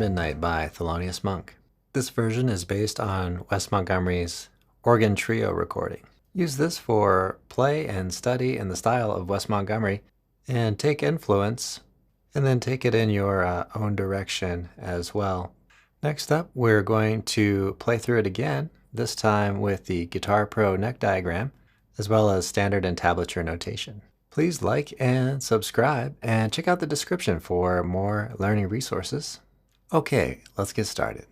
Midnight by Thelonious Monk. This version is based on Wes Montgomery's organ trio recording. Use this for play and study in the style of Wes Montgomery and take influence and then take it in your own direction as well. Next up, we're going to play through it again, this time with the Guitar Pro neck diagram as well as standard entablature notation. Please like and subscribe and check out the description for more learning resources. Okay, let's get started.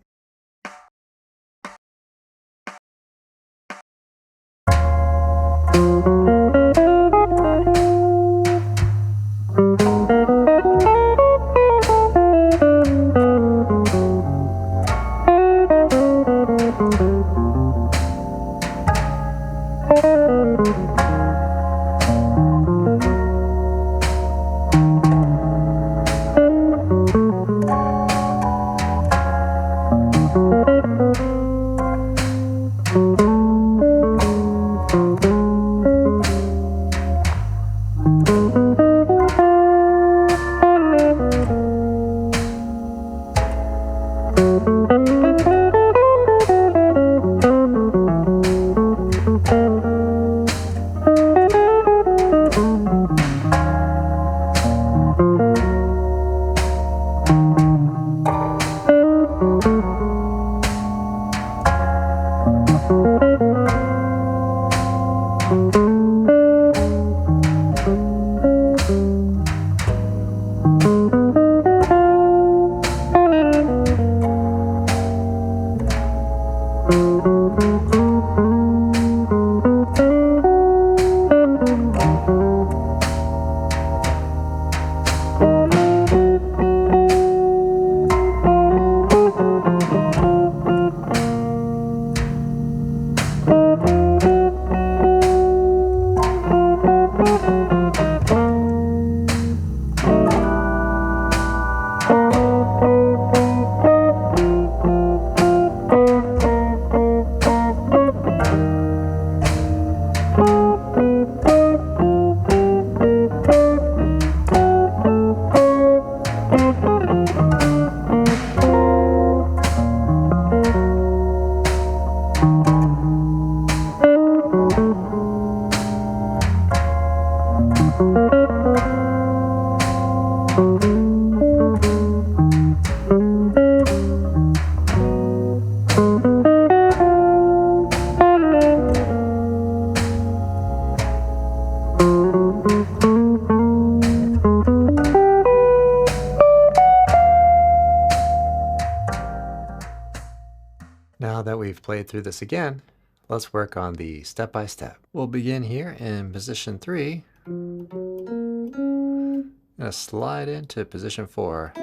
we've played through this again, let's work on the step-by-step. We'll begin here in position 3. I'm going to slide into position 4.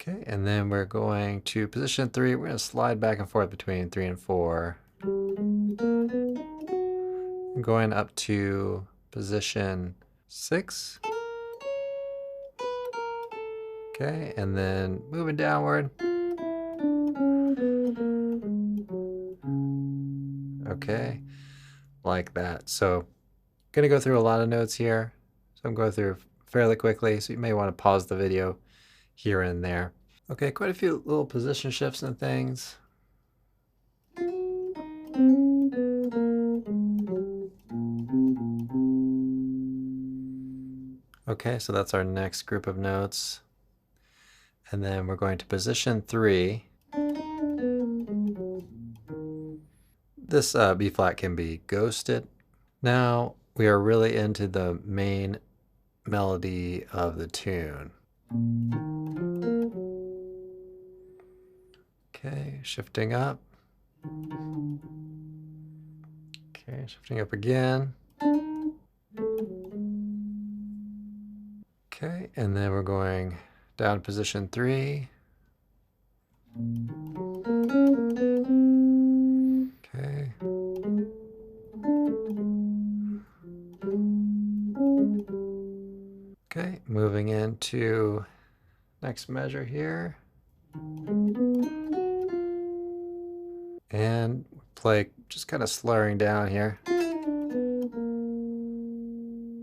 Okay, and then we're going to position 3. We're going to slide back and forth between 3 and 4. I'm going up to position 6. Okay, and then moving downward. Okay, like that. So I'm going to go through a lot of notes here. So I'm going through fairly quickly, so you may want to pause the video here and there. Okay, quite a few little position shifts and things. Okay, so that's our next group of notes. And then we're going to position 3. This B flat can be ghosted. Now we are really into the main melody of the tune. Okay, shifting up. Okay, shifting up again. Okay, and then we're going down to position 3. Okay. Okay, moving into next measure here. And play just kind of slurring down here.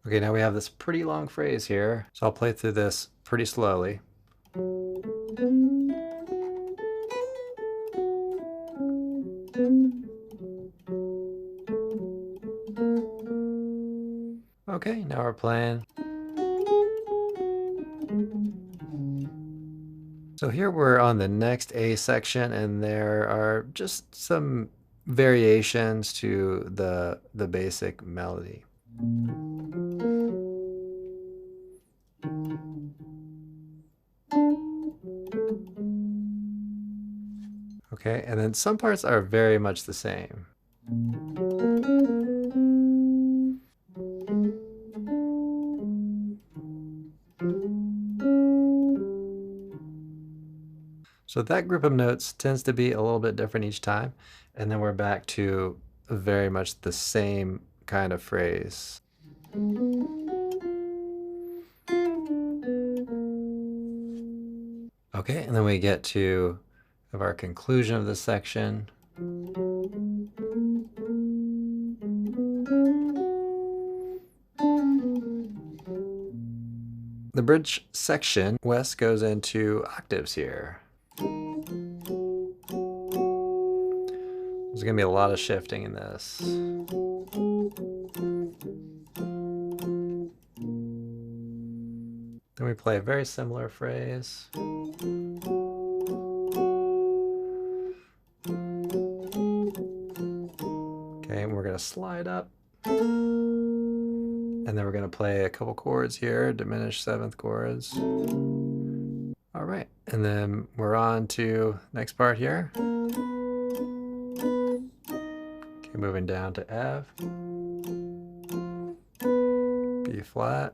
Okay, now we have this pretty long phrase here, so I'll play through this pretty slowly. Okay, now we're playing. So here we're on the next A section, and there are just some variations to the basic melody. Okay, and then some parts are very much the same. So that group of notes tends to be a little bit different each time, and then we're back to very much the same kind of phrase. Okay, and then we get to our conclusion of this section. The bridge section, Wes goes into octaves here. There's going to be a lot of shifting in this. Then we play a very similar phrase. Okay, and we're going to slide up. And then we're going to play a couple chords here, diminished 7th chords. All right, and then we're on to next part here. Okay, moving down to F, B flat.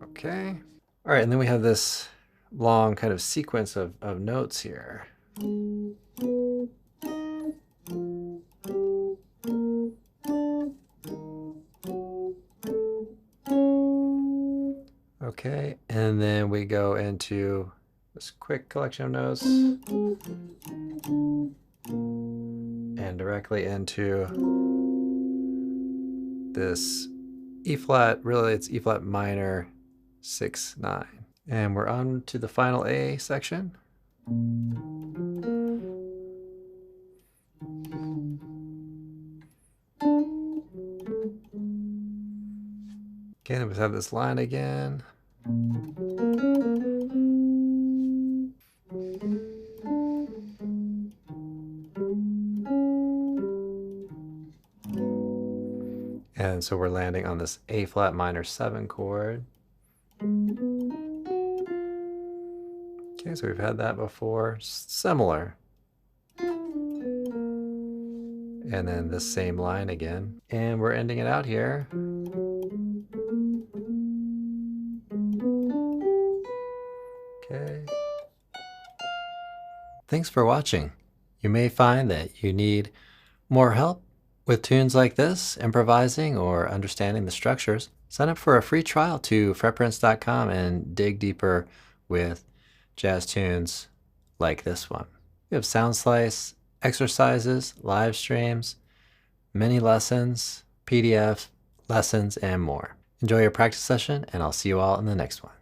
Okay. All right, and then we have this long kind of sequence of notes here. Okay, and then we go into this quick collection of notes and directly into this E flat, really it's E flat minor 6/9. And we're on to the final A section. Okay, then we have this line again. And so we're landing on this A flat minor 7 chord. And Okay, so we've had that before. Similar. And then this same line again. And we're ending it out here. Okay. Thanks for watching. You may find that you need more help with tunes like this, improvising or understanding the structures. Sign up for a free trial to fretprints.com and dig deeper with jazz tunes like this one. We have sound slice, exercises, live streams, mini lessons, PDF lessons, and more. Enjoy your practice session, and I'll see you all in the next one.